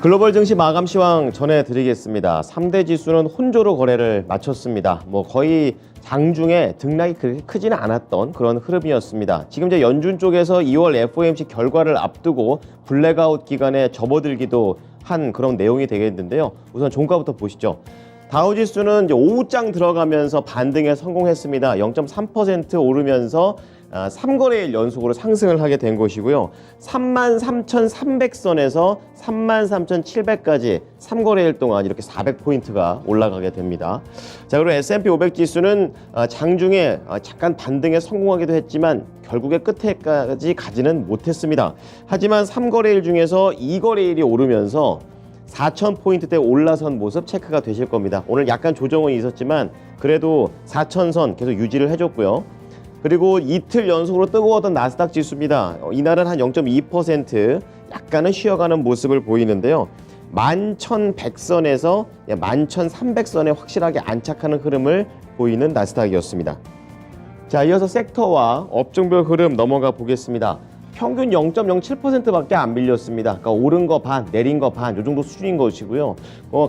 글로벌 증시 마감 시황 전해드리겠습니다. 3대 지수는 혼조로 거래를 마쳤습니다. 거의 장중에 등락이 그렇게 크지는 않았던 그런 흐름이었습니다. 지금 이제 연준 쪽에서 2월 FOMC 결과를 앞두고 블랙아웃 기간에 접어들기도 한 그런 내용이 되겠는데요. 우선 종가부터 보시죠. 다우지수는 이제 오후장 들어가면서 반등에 성공했습니다. 0.3% 오르면서 3거래일 연속으로 상승을 하게 된 것이고요. 33,300선에서 33,700까지 3거래일 동안 이렇게 400포인트가 올라가게 됩니다. 자, 그리고 S&P 500 지수는 장중에 잠깐 반등에 성공하기도 했지만 결국에 끝에까지 가지는 못했습니다. 하지만 3거래일 중에서 2거래일이 오르면서 4,000포인트대 올라선 모습 체크가 되실 겁니다. 오늘 약간 조정은 있었지만 그래도 4,000선 계속 유지를 해줬고요. 그리고 이틀 연속으로 뜨거웠던 나스닥 지수입니다. 이날은 한 0.2% 약간은 쉬어가는 모습을 보이는데요. 11,100선에서 11,300선에 확실하게 안착하는 흐름을 보이는 나스닥이었습니다. 자, 이어서 섹터와 업종별 흐름 넘어가 보겠습니다. 평균 0.07%밖에 안 밀렸습니다. 그러니까 오른 거 반, 내린 거 반, 이 정도 수준인 것이고요.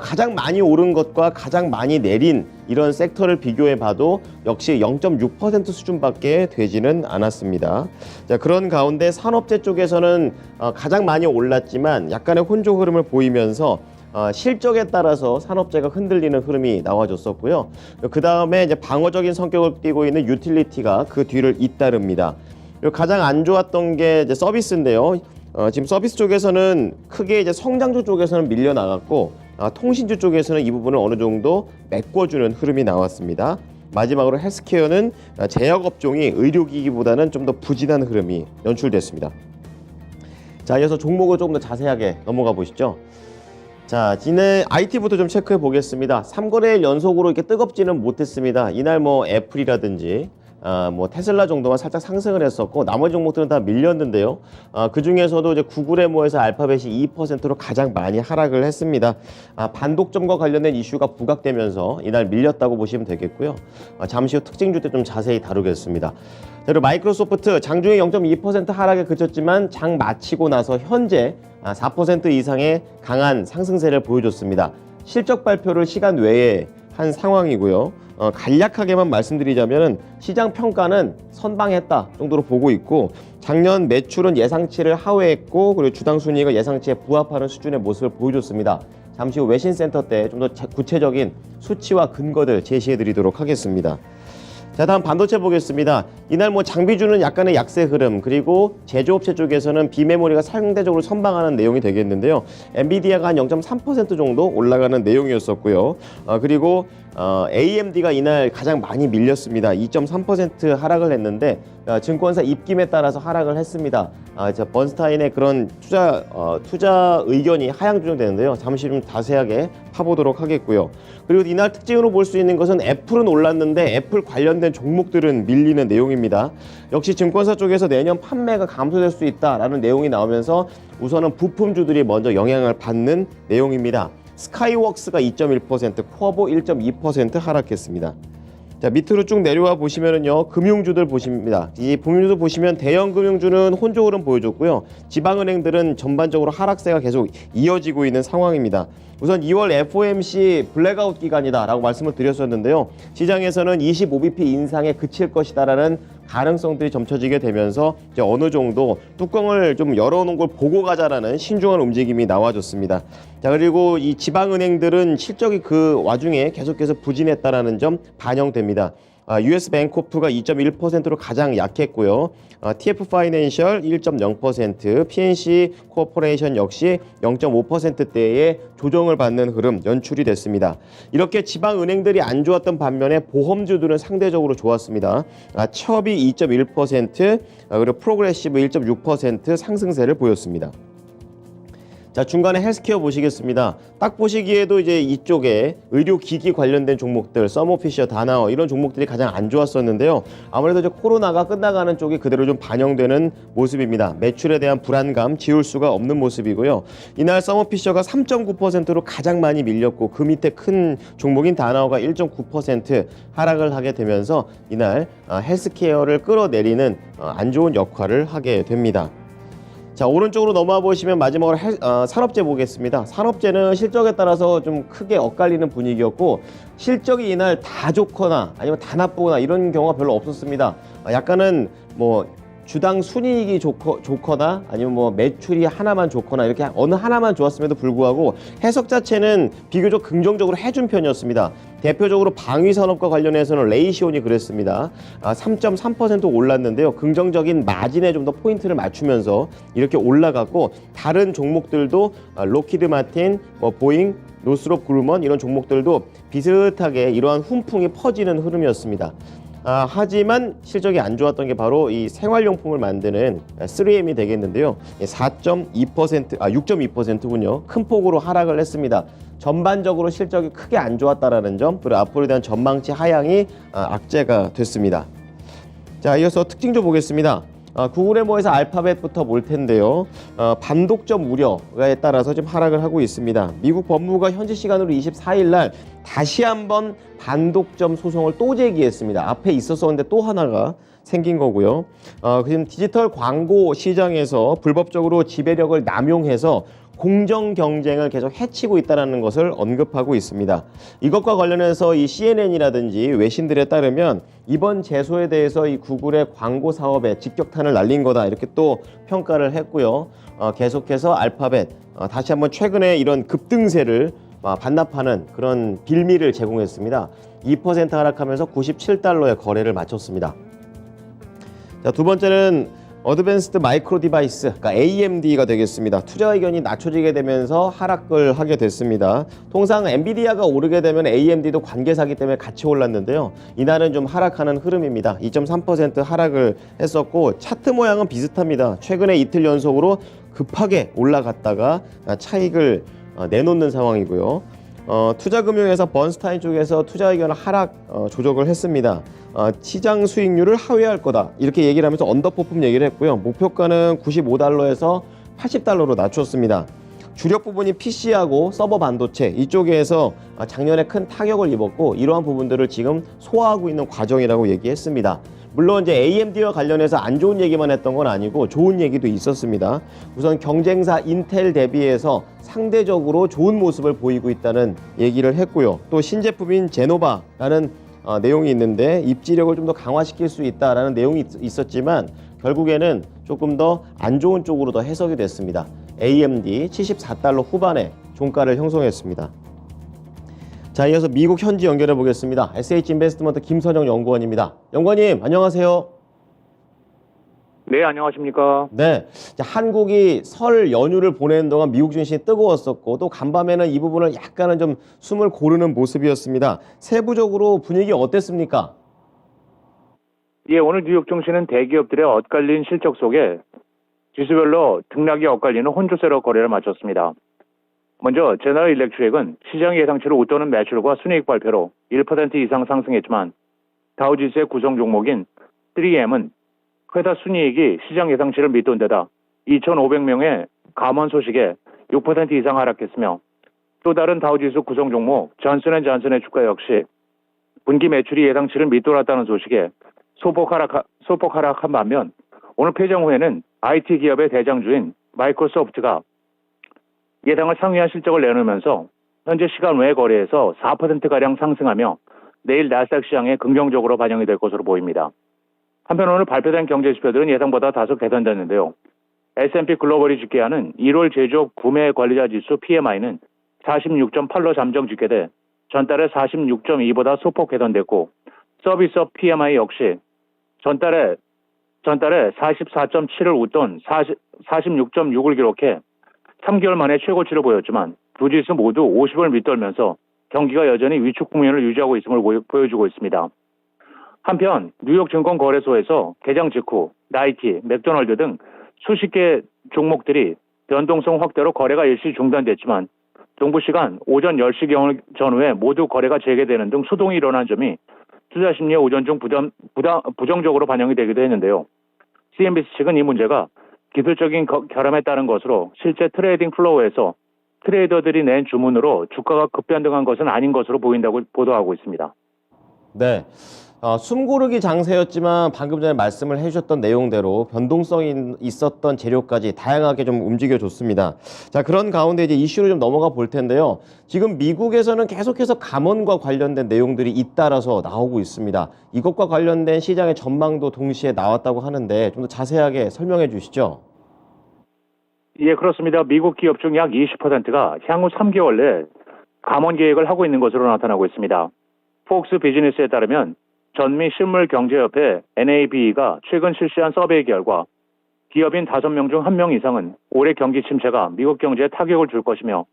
가장 많이 오른 것과 가장 많이 내린 이런 섹터를 비교해 봐도 역시 0.6% 수준밖에 되지는 않았습니다. 자, 그런 가운데 산업재 쪽에서는 가장 많이 올랐지만 약간의 혼조 흐름을 보이면서 실적에 따라서 산업재가 흔들리는 흐름이 나와줬었고요. 그 다음에 이제 방어적인 성격을 띠고 있는 유틸리티가 그 뒤를 잇따릅니다. 가장 안 좋았던 게 이제 서비스인데요. 지금 서비스 쪽에서는 크게 이제 성장주 쪽에서는 밀려 나갔고 통신주 쪽에서는 이 부분을 어느 정도 메꿔주는 흐름이 나왔습니다. 마지막으로 헬스케어는 제약 업종이 의료기기보다는 좀 더 부진한 흐름이 연출됐습니다. 자, 이어서 종목을 조금 더 자세하게 넘어가 보시죠. 자, 이날 IT부터 좀 체크해 보겠습니다. 3거래일 연속으로 이렇게 뜨겁지는 못했습니다. 이날 애플이라든지 테슬라 정도만 살짝 상승을 했었고 나머지 종목들은 다 밀렸는데요. 그 중에서도 이제 구글의 모에서 알파벳이 2%로 가장 많이 하락을 했습니다. 반독점과 관련된 이슈가 부각되면서 이날 밀렸다고 보시면 되겠고요. 잠시 후 특징주 때 좀 자세히 다루겠습니다. 그리고 마이크로소프트 장중에 0.2% 하락에 그쳤지만 장 마치고 나서 현재 4% 이상의 강한 상승세를 보여줬습니다. 실적 발표를 시간 외에 한 상황이고요. 간략하게만 말씀드리자면 시장 평가는 선방했다 정도로 보고 있고 작년 매출은 예상치를 하회했고 그리고 주당 순이익은 예상치에 부합하는 수준의 모습을 보여줬습니다. 잠시 후 외신센터 때 좀 더 구체적인 수치와 근거들 제시해 드리도록 하겠습니다. 자, 다음 반도체 보겠습니다. 이날 장비주는 약간의 약세 흐름, 그리고 제조업체 쪽에서는 비메모리가 상대적으로 선방하는 내용이 되겠는데요. 엔비디아가 한 0.3% 정도 올라가는 내용이었었고요. 그리고 AMD가 이날 가장 많이 밀렸습니다. 2.3% 하락을 했는데 증권사 입김에 따라서 하락을 했습니다. 번스타인의 그런 투자 의견이 하향 조정되는데요. 잠시 좀 자세하게 파보도록 하겠고요. 그리고 이날 특징으로 볼 수 있는 것은 애플은 올랐는데 애플 관련된 종목들은 밀리는 내용입니다. 역시 증권사 쪽에서 내년 판매가 감소될 수 있다라는 내용이 나오면서 우선은 부품주들이 먼저 영향을 받는 내용입니다. 스카이웍스가 2.1%, 쿼보 1.2% 하락했습니다. 자, 밑으로 쭉 내려와 보시면은요, 금융주들 보십니다. 이 금융주들 보시면 대형 금융주는 혼조 흐름 보여줬고요. 지방은행들은 전반적으로 하락세가 계속 이어지고 있는 상황입니다. 우선 2월 FOMC 블랙아웃 기간이다라고 말씀을 드렸었는데요. 시장에서는 25bp 인상에 그칠 것이다라는 가능성들이 점쳐지게 되면서 이제 어느 정도 뚜껑을 좀 열어놓은 걸 보고 가자라는 신중한 움직임이 나와줬습니다. 자, 그리고 이 지방은행들은 실적이 그 와중에 계속해서 부진했다라는 점 반영됩니다. US 뱅코프가 2.1%로 가장 약했고요. TF 파이낸셜 1.0%, PNC 코퍼레이션 역시 0.5%대의 조정을 받는 흐름 연출이 됐습니다. 이렇게 지방은행들이 안 좋았던 반면에 보험주들은 상대적으로 좋았습니다. 첩이 2.1%, 그리고 프로그레시브 1.6% 상승세를 보였습니다. 자, 중간에 헬스케어 보시겠습니다. 딱 보시기에도 이제 이쪽에 의료기기 관련된 종목들, 서머피셔, 다나워 이런 종목들이 가장 안 좋았었는데요. 아무래도 이제 코로나가 끝나가는 쪽이 그대로 좀 반영되는 모습입니다. 매출에 대한 불안감 지울 수가 없는 모습이고요. 이날 서머피셔가 3.9%로 가장 많이 밀렸고 그 밑에 큰 종목인 다나워가 1.9% 하락을 하게 되면서 이날 헬스케어를 끌어내리는 안 좋은 역할을 하게 됩니다. 자, 오른쪽으로 넘어와 보시면 마지막으로 산업재 보겠습니다. 산업재는 실적에 따라서 좀 크게 엇갈리는 분위기였고 실적이 이날 다 좋거나 아니면 다 나쁘거나 이런 경우가 별로 없었습니다. 약간은 뭐 주당 순이익이 좋거나 아니면 뭐 매출이 하나만 좋거나 이렇게 어느 하나만 좋았음에도 불구하고 해석 자체는 비교적 긍정적으로 해준 편이었습니다. 대표적으로 방위산업과 관련해서는 레이시온이 그랬습니다. 3.3% 올랐는데요. 긍정적인 마진에 좀 더 포인트를 맞추면서 이렇게 올라갔고 다른 종목들도 로키드 마틴, 뭐 보잉, 노스롭 그루먼 이런 종목들도 비슷하게 이러한 훈풍이 퍼지는 흐름이었습니다. 하지만 실적이 안 좋았던 게 바로 이 생활용품을 만드는 3M이 되겠는데요. 6.2%군요. 큰 폭으로 하락을 했습니다. 전반적으로 실적이 크게 안 좋았다라는 점, 그리고 앞으로에 대한 전망치 하향이 악재가 됐습니다. 자, 이어서 특징주 보겠습니다. 구글의 뭐에서 알파벳부터 볼 텐데요. 반독점 우려에 따라서 좀 하락을 하고 있습니다. 미국 법무부가 현지 시간으로 24일 날 다시 한번 반독점 소송을 또 제기했습니다. 앞에 있었었는데 또 하나가 생긴 거고요. 지금 디지털 광고 시장에서 불법적으로 지배력을 남용해서 공정 경쟁을 계속 해치고 있다는 것을 언급하고 있습니다. 이것과 관련해서 이 CNN이라든지 외신들에 따르면 이번 제소에 대해서 이 구글의 광고 사업에 직격탄을 날린 거다 이렇게 또 평가를 했고요. 계속해서 알파벳 다시 한번 최근에 이런 급등세를 반납하는 그런 빌미를 제공했습니다. 2% 하락하면서 97달러에 거래를 마쳤습니다. 자, 두 번째는 어드밴스드 마이크로 디바이스, 그러니까 AMD가 되겠습니다. 투자 의견이 낮춰지게 되면서 하락을 하게 됐습니다. 통상 엔비디아가 오르게 되면 AMD도 관계사기 때문에 같이 올랐는데요. 이날은 좀 하락하는 흐름입니다. 2.3% 하락을 했었고 차트 모양은 비슷합니다. 최근에 이틀 연속으로 급하게 올라갔다가 차익을 내놓는 상황이고요. 투자금융회사 번스타인 쪽에서 투자 의견을 하락 조정을 했습니다. 시장 수익률을 하회할 거다 이렇게 얘기를 하면서 언더퍼폼 얘기를 했고요. 목표가는 95달러에서 80달러로 낮췄습니다. 주력 부분이 PC하고 서버 반도체 이쪽에서 작년에 큰 타격을 입었고 이러한 부분들을 지금 소화하고 있는 과정이라고 얘기했습니다. 물론 이제 AMD와 관련해서 안 좋은 얘기만 했던 건 아니고 좋은 얘기도 있었습니다. 우선 경쟁사 인텔 대비해서 상대적으로 좋은 모습을 보이고 있다는 얘기를 했고요. 또 신제품인 제노바라는 내용이 있는데 입지력을 좀 더 강화시킬 수 있다라는 내용이 있었지만 결국에는 조금 더 안 좋은 쪽으로 더 해석이 됐습니다. AMD 74달러 후반에 종가를 형성했습니다. 자, 이어서 미국 현지 연결해 보겠습니다. SH인베스트먼트 김선영 연구원입니다. 연구원님, 안녕하세요. 네, 안녕하십니까. 네, 자, 한국이 설 연휴를 보내는 동안 미국 증시는 뜨거웠었고 또 간밤에는 이 부분을 약간은 좀 숨을 고르는 모습이었습니다. 세부적으로 분위기 어땠습니까? 예, 오늘 뉴욕 증시는 대기업들의 엇갈린 실적 속에 지수별로 등락이 엇갈리는 혼조세로 거래를 마쳤습니다. 먼저 제너럴 일렉트릭은 시장 예상치를 웃도는 매출과 순이익 발표로 1% 이상 상승했지만 다우지수의 구성 종목인 3M은 회사 순이익이 시장 예상치를 밑돈 데다 2,500명의 감원 소식에 6% 이상 하락했으며 또 다른 다우지수 구성 종목 존슨앤존슨의 주가 역시 분기 매출이 예상치를 밑돌았다는 소식에 소폭 하락한 반면 오늘 폐장 후에는 IT 기업의 대장주인 마이크로소프트가 예상을 상회한 실적을 내놓으면서 현재 시간 외 거래에서 4%가량 상승하며 내일 나스닥 시장에 긍정적으로 반영이 될 것으로 보입니다. 한편 오늘 발표된 경제지표들은 예상보다 다소 개선됐는데요. S&P 글로벌이 집계하는 1월 제조업 구매 관리자 지수 PMI는 46.8로 잠정 집계돼 전달에 46.2보다 소폭 개선됐고 서비스업 PMI 역시 전달에 44.7을 웃돈 46.6을 기록해 3개월 만에 최고치를 보였지만 두 지수 모두 50을 밑돌면서 경기가 여전히 위축 국면을 유지하고 있음을 보여주고 있습니다. 한편 뉴욕 증권거래소에서 개장 직후 나이키, 맥도날드 등 수십 개 종목들이 변동성 확대로 거래가 일시 중단됐지만 동부 시간 오전 10시 전후에 모두 거래가 재개되는 등 수동이 일어난 점이 투자 심리에 오전 중 부정적으로 반영이 되기도 했는데요. CNBC 측은 이 문제가 기술적인 결함에 따른 것으로 실제 트레이딩 플로우에서 트레이더들이 낸 주문으로 주가가 급변동한 것은 아닌 것으로 보인다고 보도하고 있습니다. 네. 숨고르기 장세였지만 방금 전에 말씀을 해주셨던 내용대로 변동성이 있었던 재료까지 다양하게 좀 움직여줬습니다. 자, 그런 가운데 이제 이슈로 좀 넘어가 볼 텐데요. 지금 미국에서는 계속해서 감원과 관련된 내용들이 잇따라서 나오고 있습니다. 이것과 관련된 시장의 전망도 동시에 나왔다고 하는데 좀 더 자세하게 설명해 주시죠. 예, 그렇습니다. 미국 기업 중 약 20%가 향후 3개월 내에 감원 계획을 하고 있는 것으로 나타나고 있습니다. 폭스 비즈니스에 따르면 전미 실물경제협회 NABE가 최근 실시한 서베이 결과 기업인 5명 중 1명 이상은 올해 경기 침체가 미국 경제에 타격을 줄 것이며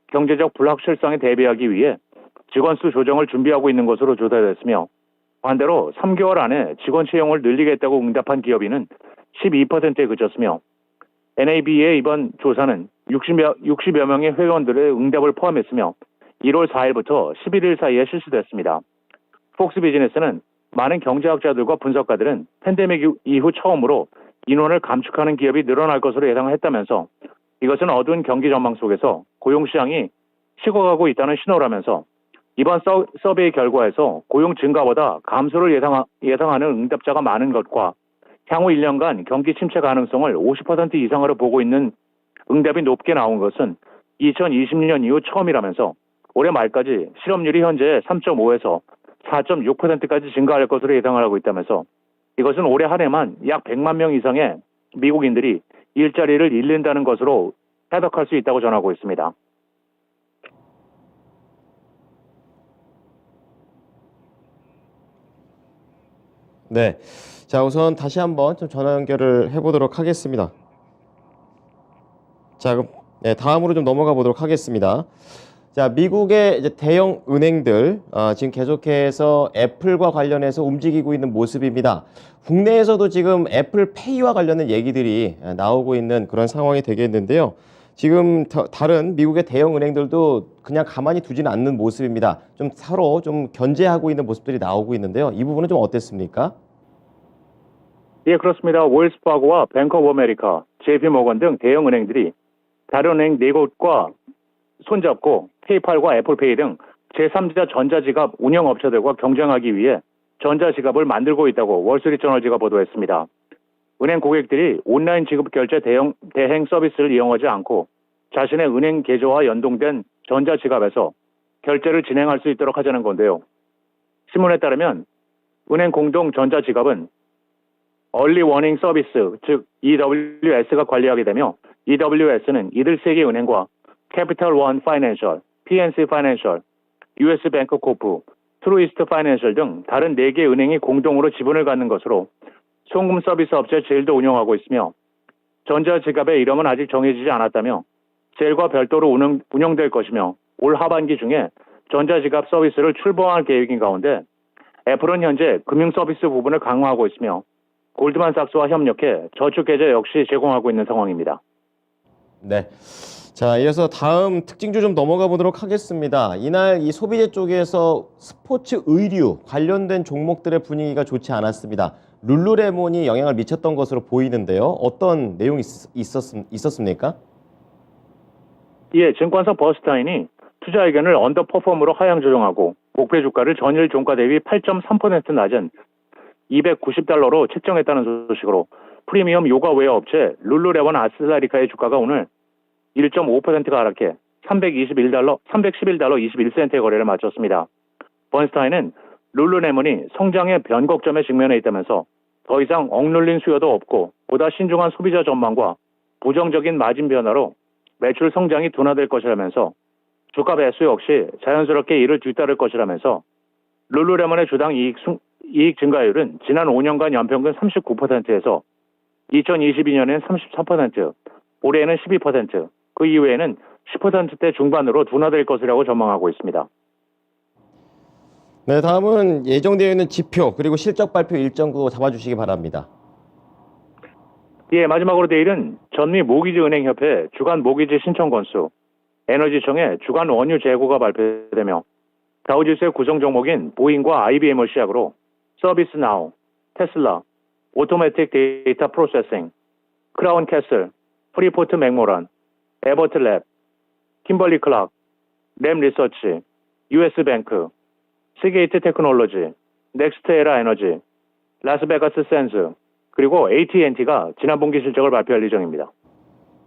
경제적 불확실성에 대비하기 위해 직원 수 조정을 준비하고 있는 것으로 조사됐으며 반대로 3개월 안에 직원 채용을 늘리겠다고 응답한 기업인은 12%에 그쳤으며 NAB의 이번 조사는 60여 명의 회원들의 응답을 포함했으며 1월 4일부터 11일 사이에 실시됐습니다. 폭스 비즈니스는 많은 경제학자들과 분석가들은 팬데믹 이후 처음으로 인원을 감축하는 기업이 늘어날 것으로 예상했다면서 이것은 어두운 경기 전망 속에서 고용시장이 식어가고 있다는 신호라면서 이번 서베이 결과에서 고용 증가보다 감소를 예상하는 응답자가 많은 것과 향후 1년간 경기 침체 가능성을 50% 이상으로 보고 있는 응답이 높게 나온 것은 2020년 이후 처음이라면서 올해 말까지 실업률이 현재 3.5에서 4.6%까지 증가할 것으로 예상을 하고 있다면서 이것은 올해 한 해만 약 100만 명 이상의 미국인들이 일자리를 잃는다는 것으로 해석할 수 있다고 전하고 있습니다. 네. 자, 우선 다시 한번 좀 전화 연결을 해보도록 하겠습니다. 자, 그럼 네, 다음으로 좀 넘어가 보도록 하겠습니다. 자, 미국의 이제 대형 은행들 지금 계속해서 애플과 관련해서 움직이고 있는 모습입니다. 국내에서도 지금 애플페이와 관련된 얘기들이 나오고 있는 그런 상황이 되겠는데요. 지금 다른 미국의 대형 은행들도 그냥 가만히 두지는 않는 모습입니다. 좀 서로 좀 견제하고 있는 모습들이 나오고 있는데요. 이 부분은 좀 어땠습니까? 예, 그렇습니다. 웰스파고와 뱅크 오브 아메리카, JP모건 등 대형 은행들이 다른 은행 4곳과 손잡고 페이팔과 애플페이 등 제3자 전자지갑 운영업체들과 경쟁하기 위해 전자지갑을 만들고 있다고 월스트리트저널지가 보도했습니다. 은행 고객들이 온라인 지급 결제 대행 서비스를 이용하지 않고 자신의 은행 계좌와 연동된 전자지갑에서 결제를 진행할 수 있도록 하자는 건데요. 신문에 따르면 은행 공동 전자지갑은 얼리 워닝 서비스, 즉 EWS가 관리하게 되며 EWS는 이들 세 개 은행과 캐피털 원 파이낸셜, PNC 파이낸셜, US 뱅크 코프, 트루이스트 파이낸셜 등 다른 4개 은행이 공동으로 지분을 갖는 것으로 송금 서비스 업체 젤도 운영하고 있으며 전자지갑의 이름은 아직 정해지지 않았다며 젤과 별도로 운영될 것이며 올 하반기 중에 전자지갑 서비스를 출범할 계획인 가운데 애플은 현재 금융 서비스 부분을 강화하고 있으며 골드만삭스와 협력해 저축계좌 역시 제공하고 있는 상황입니다. 네. 자, 이어서 다음 특징주 좀 넘어가 보도록 하겠습니다. 이날 이 소비재 쪽에서 스포츠 의류 관련된 종목들의 분위기가 좋지 않았습니다. 룰루레몬이 영향을 미쳤던 것으로 보이는데요. 어떤 내용이 있었습니까? 이에 증권사 버스타인이 투자 의견을 언더퍼폼으로 하향 조정하고 목표 주가를 전일 종가 대비 8.3% 낮은 $290로 책정했다는 소식으로 프리미엄 요가웨어 업체 룰루레몬 아스라리카의 주가가 오늘 1.5%가 하락해 $311 21센트의 거래를 마쳤습니다. 번스타인은 룰루레몬이 성장의 변곡점에 직면해 있다면서 더 이상 억눌린 수요도 없고 보다 신중한 소비자 전망과 부정적인 마진 변화로 매출 성장이 둔화될 것이라면서 주가 배수 역시 자연스럽게 이를 뒤따를 것이라면서 룰루레몬의 주당 이익 증가율은 지난 5년간 연평균 39%에서 2022년엔 33%, 올해에는 12%, 그 이후에는 10%대 중반으로 둔화될 것이라고 전망하고 있습니다. 네, 다음은 예정되어 있는 지표 그리고 실적 발표 일정도 잡아주시기 바랍니다. 예, 마지막으로 내일은 전미 모기지은행협회 주간 모기지 신청 건수, 에너지청의 주간 원유 재고가 발표되며 다우지수의 구성 종목인 보잉과 IBM을 시작으로 서비스나우, 테슬라, 오토매틱 데이터 프로세싱, 크라운 캐슬, 프리포트 맥모란, 에버트랩, 킴벌리 클락, 램 리서치, US 뱅크, 시게이트 테크놀로지, 넥스트에라 에너지, 라스베가스 센스, 그리고 AT&T가 지난 분기 실적을 발표할 예정입니다.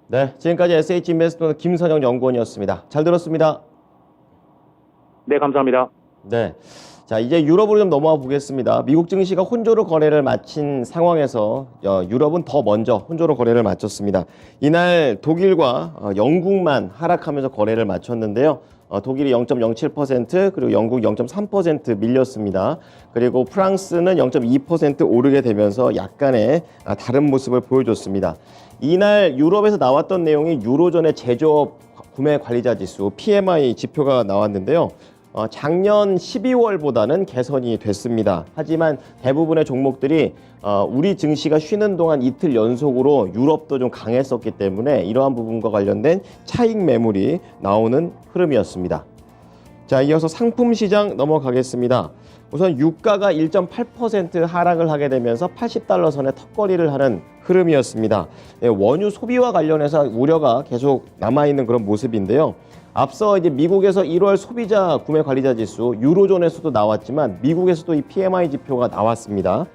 네, 지금까지 SH인베스트먼트 김선영 연구원이었습니다. 잘 들었습니다. 네, 감사합니다. 네. 자, 이제 유럽으로 좀 넘어가 보겠습니다. 미국 증시가 혼조로 거래를 마친 상황에서 유럽은 더 먼저 혼조로 거래를 마쳤습니다. 이날 독일과 영국만 하락하면서 거래를 마쳤는데요. 독일이 0.07%, 그리고 영국 0.3% 밀렸습니다. 그리고 프랑스는 0.2% 오르게 되면서 약간의 다른 모습을 보여줬습니다. 이날 유럽에서 나왔던 내용이 유로존의 제조업 구매 관리자 지수 PMI 지표가 나왔는데요. 작년 12월보다는 개선이 됐습니다. 하지만 대부분의 종목들이 우리 증시가 쉬는 동안 이틀 연속으로 유럽도 좀 강했었기 때문에 이러한 부분과 관련된 차익 매물이 나오는 흐름이었습니다. 자, 이어서 상품 시장 넘어가겠습니다. 우선 유가가 1.8% 하락을 하게 되면서 80달러 선에 턱걸이를 하는 흐름이었습니다. 원유 소비와 관련해서 우려가 계속 남아있는 그런 모습인데요. 앞서 이제 미국에서 1월 소비자 구매 관리자 지수 유로존에서도 나왔지만 미국에서도 이 PMI 지표가 나왔습니다.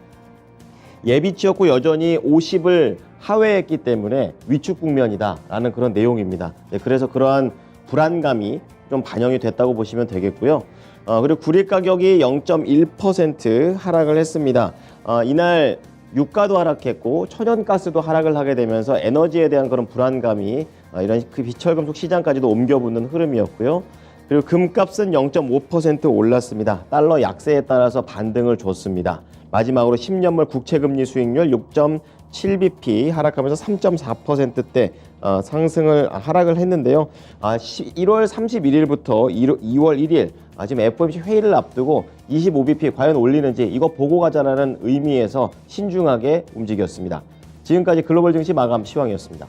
예비치였고 여전히 50을 하회했기 때문에 위축 국면이다라는 그런 내용입니다. 그래서 그러한 불안감이 좀 반영이 됐다고 보시면 되겠고요. 그리고 구리 가격이 0.1% 하락을 했습니다. 이날 유가도 하락했고 천연가스도 하락을 하게 되면서 에너지에 대한 그런 불안감이 이런 그 비철금속 시장까지도 옮겨붙는 흐름이었고요. 그리고 금값은 0.5% 올랐습니다. 달러 약세에 따라서 반등을 줬습니다. 마지막으로 10년물 국채금리 수익률 6.7bp 하락하면서 3.4%대 하락을 했는데요. 1월 31일부터 2월 1일 지금 FOMC 회의를 앞두고 25bp 과연 올리는지 이거 보고 가자라는 의미에서 신중하게 움직였습니다. 지금까지 글로벌 증시 마감 시황이었습니다.